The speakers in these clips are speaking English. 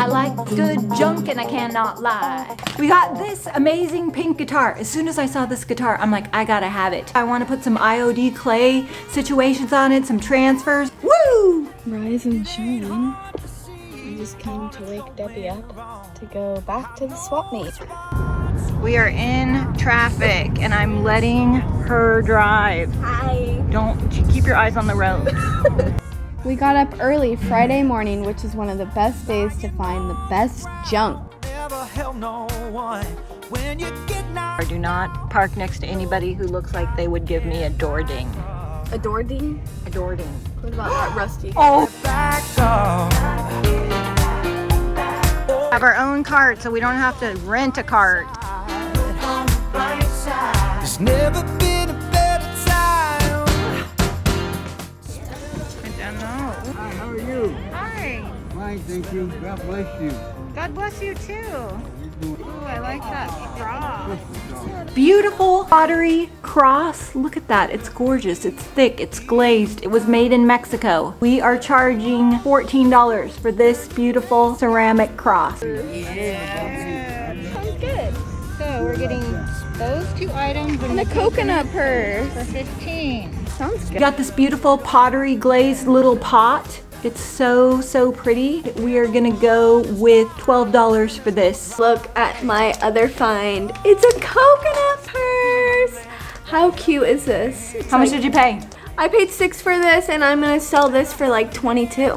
I like good junk and I cannot lie. We got this amazing pink guitar. As soon as I saw this guitar, I'm like, I gotta have it. I wanna put some IOD clay situations on it, some transfers. Woo! Rise and shine. I just came to wake Debbie up to go back to the swap meet. We are in traffic and I'm letting her drive. Hi. Don't keep your eyes on the road. We got up early Friday morning, which is one of the best days to find the best junk. Or do not park next to anybody who looks like they would give me a door ding. A door ding? A door ding. What about that rusty? Oh! Have our own cart so we don't have to rent a cart. There's never been a better time. I don't know. Hi, how are you? Hi. Fine, thank you. God bless you. God bless you too. You Ooh, I like that straw. doing? Beautiful pottery cross. Look at that. It's gorgeous. It's thick. It's glazed. It was made in Mexico. We are charging $14 for this beautiful ceramic cross. Yeah. Sounds good. So we're getting those two items And a coconut purse. for 15. Sounds We good. got this beautiful pottery glazed little pot. It's so pretty. We are gonna go with $12 for this. Look at my other find. It's a coconut purse. How cute is this? How much did you pay? I paid $6 for this, and I'm gonna sell this for like $22.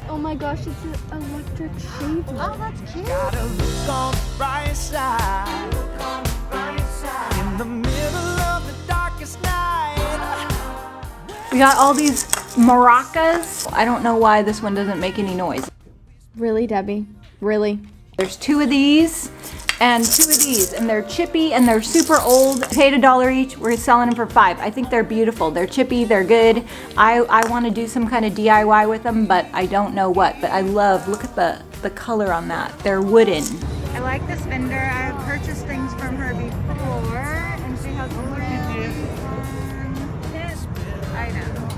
Oh my gosh, it's an electric shaver. Oh, that's cute. Gotta look on the bright side. In the middle of the darkest night. We got all these maracas. I don't know why this one doesn't make any noise. Really, Debbie? Really? There's 2 of these and 2 of these, and they're chippy and they're super old. Paid $1 each. We're selling them for $5. I think they're beautiful. They're chippy. They're good. I want to do some kind of DIY with them, but I don't know what. But I love. Look at the color on that. They're wooden. I like this vendor. I have purchased things from her before, and she has a item.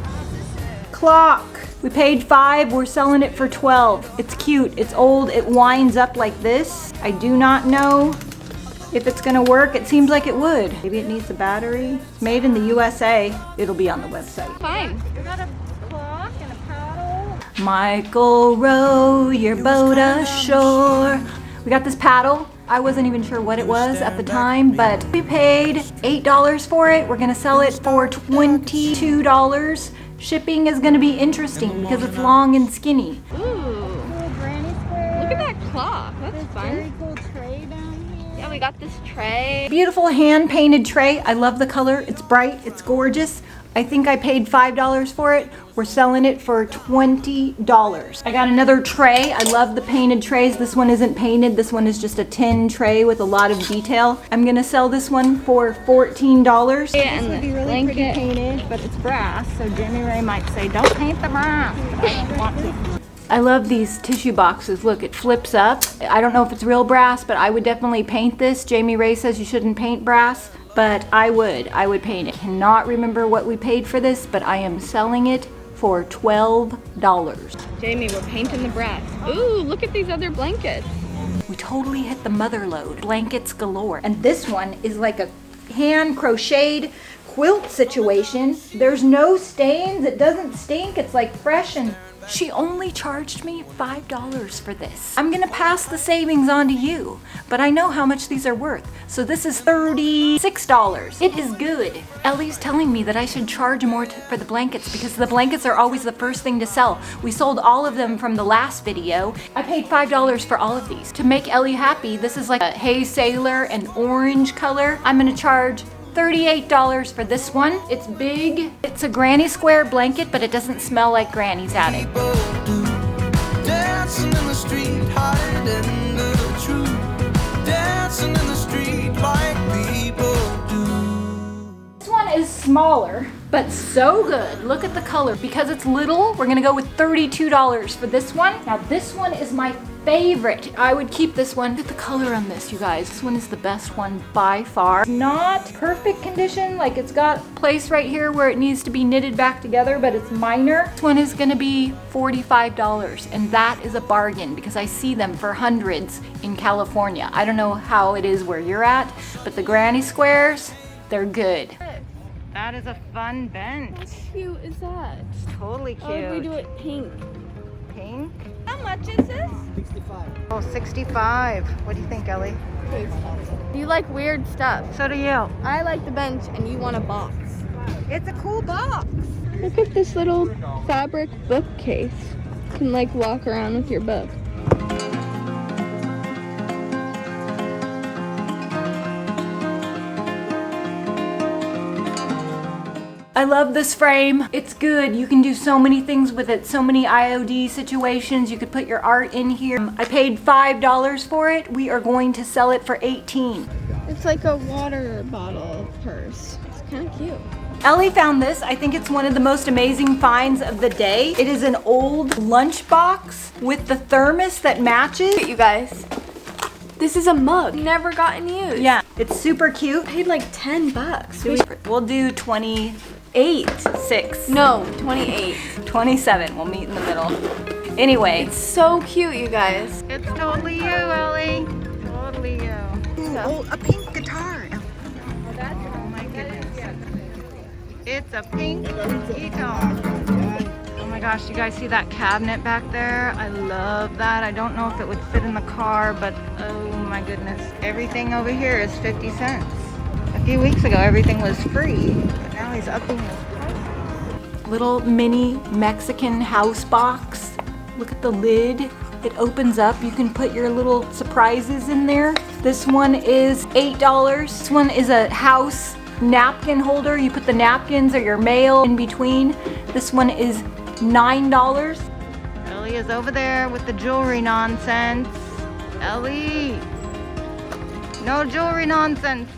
Clock. We paid $5, we're selling it for $12. It's cute, it's old, it winds up like this. I do not know if it's gonna work. It seems like it would. Maybe it needs a battery. It's made in the USA. It'll be on the website. Fine. We got a clock and a paddle. Michael, row your boat ashore. We got this paddle. I wasn't even sure what it was at the time, but we paid $8 for it. We're gonna sell it for $22. Shipping is gonna be interesting because it's long and skinny. Ooh. Look at that clock. That's fun. Very cool tray down here. Yeah, we got this tray. Beautiful hand-painted tray. I love the color. It's bright, it's gorgeous. I think I paid $5 for it. We're selling it for $20. I got another tray. I love the painted trays. This one isn't painted. This one is just a tin tray with a lot of detail. I'm gonna sell this one for $14. Yeah, and This would be the really pretty blanket. painted, but it's brass, so Jimmy Ray might say, don't paint the brass. But I don't want to. I love these tissue boxes. Look, it flips up. I don't know if it's real brass, but I would definitely paint this. Jamie Ray says you shouldn't paint brass, but I would paint it. Cannot remember what we paid for this, but I am selling it for $12. Jamie, we're painting the brass. Ooh, look at these other blankets. We totally hit the mother load. Blankets galore. And this one is like a hand crocheted quilt situation. There's no stains. It doesn't stink. It's like fresh, and she only charged me $5 for this. I'm gonna pass the savings on to you, but I know how much these are worth. So this is $36. It is good. Ellie's telling me that I should charge more for the blankets because the blankets are always the first thing to sell. We sold all of them from the last video. I paid $5 for all of these. To make Ellie happy, this is like a hay sailor and orange color. I'm gonna charge $38 for this one. It's big. It's a granny square blanket, but it doesn't smell like Granny's attic. Dancing in the street, hiding the truth. Dancing in the street like people do. This one is smaller, but so good. Look at the color. Because it's little, we're gonna go with $32 for this one. Now this one is my favorite. I would keep this one. Look at the color on this, you guys. This one is the best one by far. Not perfect condition, like it's got a place right here where it needs to be knitted back together, but it's minor. This one is gonna be $45, and that is a bargain because I see them for hundreds in California. I don't know how it is where you're at, but the granny squares, they're good. That is a fun bench. How cute is that? It's totally cute. Oh, if we do it pink. Pink? How much is this? 65. Oh, 65. What do you think, Ellie? You like weird stuff. So do you. I like the bench and you want a box. It's a cool box. Look at this little fabric bookcase. You can like walk around with your book. I love this frame. It's good. You can do so many things with it. So many IOD situations. You could put your art in here. I paid $5 for it. We are going to sell it for $18. It's like a water bottle purse. It's kind of cute. Ellie found this. I think it's one of the most amazing finds of the day. It is an old lunchbox with the thermos that matches. You guys, this is a mug. Never gotten used. Yeah, it's super cute. I paid like 10 bucks. We'll do 28, 6. No, 28. 27. We'll meet in the middle. Anyway. It's so cute, you guys. It's totally you, Ellie. Totally you. Oh, a pink guitar. Oh my goodness. It's a pink guitar. Oh my gosh, you guys see that cabinet back there? I love that. I don't know if it would fit in the car, but oh my goodness. Everything over here is 50 cents. A few weeks ago, everything was free, but now he's upping his price. Little mini Mexican house box. Look at the lid. It opens up. You can put your little surprises in there. This one is $8. This one is a house napkin holder. You put the napkins or your mail in between. This one is $9. Ellie is over there with the jewelry nonsense. Ellie, no jewelry nonsense.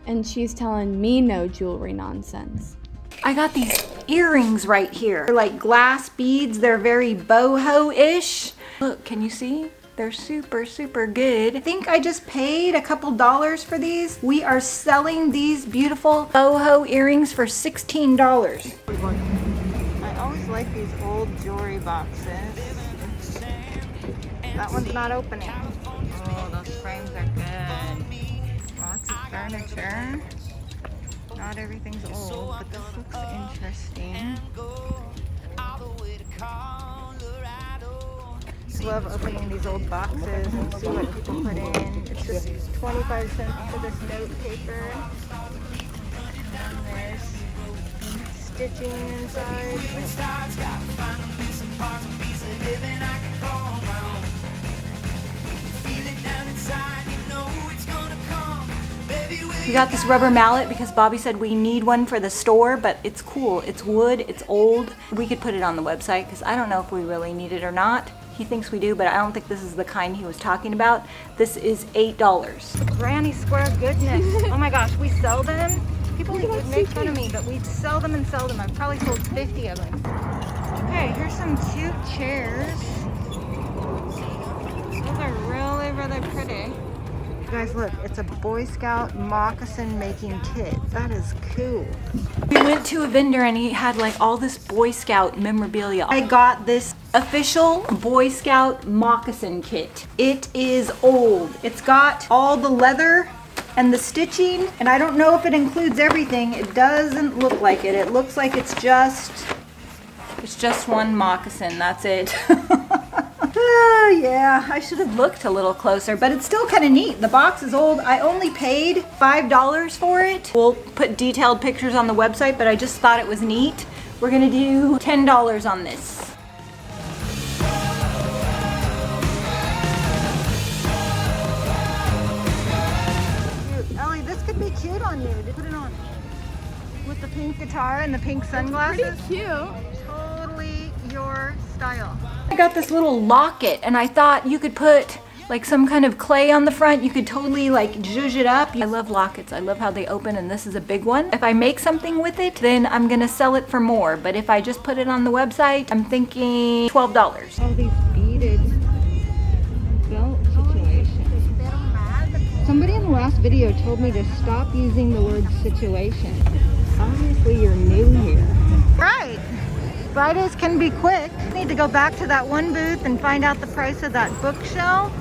And she's telling me no jewelry nonsense. I got these earrings right here. They're like glass beads. They're very boho-ish. Look, can you see? They're super, super good. I think I just paid a couple dollars for these. We are selling these beautiful boho earrings for $16. I always like these old jewelry boxes. That one's not opening. Oh, those frames are good. Lots of furniture. Not everything's old, but this looks interesting. I love opening these old boxes and see what people put in. It's just 25 cents for this note paper. And there's stitching inside. We got this rubber mallet because Bobby said we need one for the store, but it's cool. It's wood, it's old. We could put it on the website because I don't know if we really need it or not. He thinks we do, but I don't think this is the kind he was talking about. This is $8. Granny square goodness. Oh my gosh, we sell them. People would make fun of me, but we sell them and sell them. I've probably sold 50 of them. Okay, here's some cute chairs. Those are really, really pretty. Guys, look, it's a Boy Scout moccasin making kit. That is cool. We went to a vendor and he had like all this Boy Scout memorabilia. I got this official Boy Scout moccasin kit. It is old. It's got all the leather and the stitching, and I don't know if it includes everything. It doesn't look like it. It looks like it's just one moccasin. That's it. Yeah, I should have looked a little closer, but it's still kind of neat. The box is old. I only paid $5 for it. We'll put detailed pictures on the website, but I just thought it was neat. We're gonna do $10 on this. Cute. Ellie, this could be cute on you. Put it on. With the pink guitar and the pink sunglasses. Pretty cute. Totally your style. I got this little locket and I thought you could put like some kind of clay on the front. You could totally like zhuzh it up. I love lockets. I love how they open, and this is a big one. If I make something with it, then I'm gonna sell it for more. But if I just put it on the website, I'm thinking $12. All these beaded last video told me to stop using the word situation. Obviously you're new here. Right. Fridays can be quick. Need to go back to that one booth and find out the price of that bookshelf.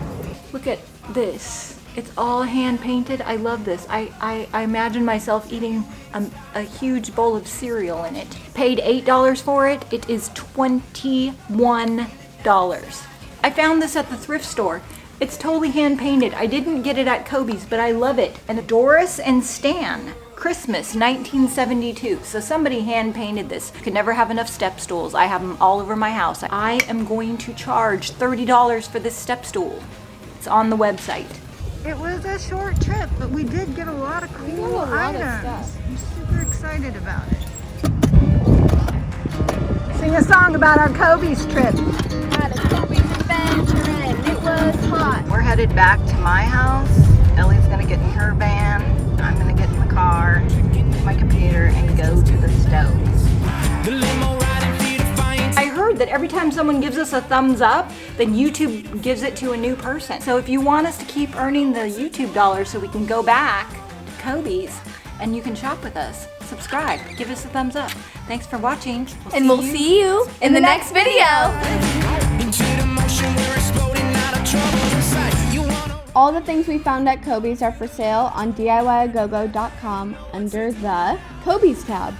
Look at this. It's all hand painted. I love this. I imagine myself eating a huge bowl of cereal in it. Paid $8 for it. It is $21. I found this at the thrift store. It's totally hand painted. I didn't get it at Kobey's, but I love it. And Doris and Stan, Christmas 1972. So somebody hand painted this. Could never have enough step stools. I have them all over my house. I am going to charge $30 for this step stool. It's on the website. It was a short trip, but we did get a lot of cool items. I'm super excited about it. Sing a song about our Kobey's trip. Had a Kobey's adventure and it was hot. We're headed back to my house. Ellie's gonna get in her van. I'm gonna get in the car, get my computer, and go to the stove. I heard that every time someone gives us a thumbs up, then YouTube gives it to a new person. So if you want us to keep earning the YouTube dollars so we can go back to Kobey's and you can shop with us, subscribe, give us a thumbs up. Thanks for watching. And we'll see you in the next video. All the things we found at Kobey's are for sale on DIYagogo.com under the Kobey's tab.